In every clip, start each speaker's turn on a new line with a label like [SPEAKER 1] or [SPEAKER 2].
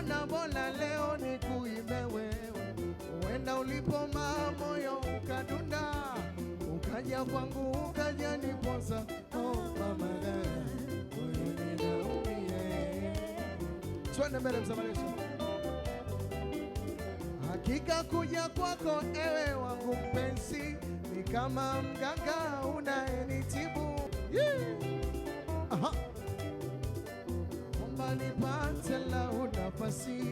[SPEAKER 1] nikaona bora leo nikuimbe wewe. Uenda ulipo moyo ukadunda, ukaja kwangu ukaja niposa. Oh mama, moyo ninaumia. Twende mbele msamarisho. Hakika kuja kwako ewe wangu mpenzi ni kama mganga unayenitibu. Aha. Omba nipate lau nafasi,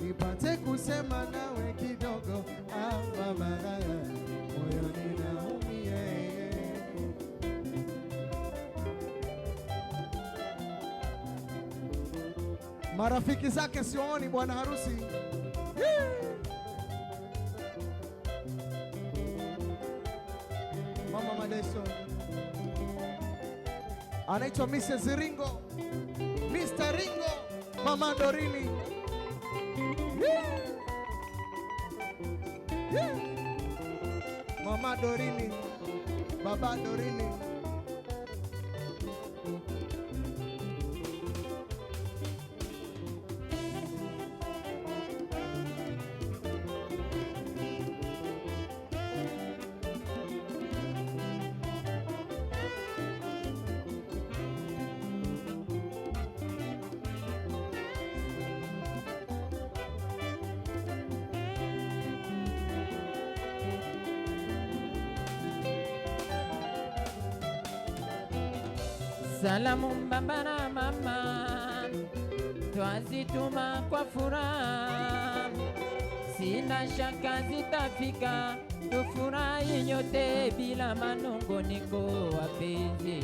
[SPEAKER 1] nipate kusema nawe kidogo. Mama, moyo ninaumia. Marafiki zake siwaoni bwana harusi. Mama Madeso anaitwa Mrs. Ringo, Mr. Ringo, Mama Dorini. Mama Dorini, Baba Dorini.
[SPEAKER 2] Salamu baba na mama, twazituma kwa furaha, sina shaka zitafika, tufurahi nyote bila manunguniko wapenzi.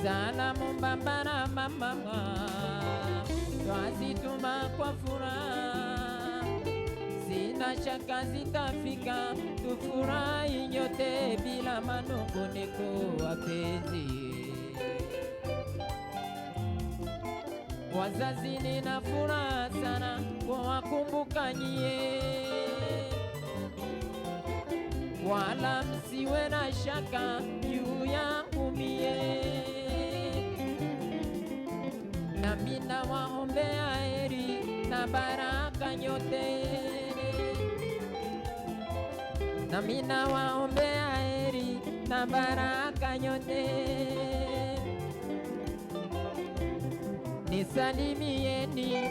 [SPEAKER 2] Salamu baba na mama, twazituma kwa furaha, sina shaka zitafika, tufurahi nyote bila manunguniko wapenzi. Wazazi nina furaha sana kuwakumbuka nyie, wala msiwe na shaka juu yangu mie. Nami nawaombea heri na baraka nyote, nami nawaombea heri na baraka nyote. Nisalimieni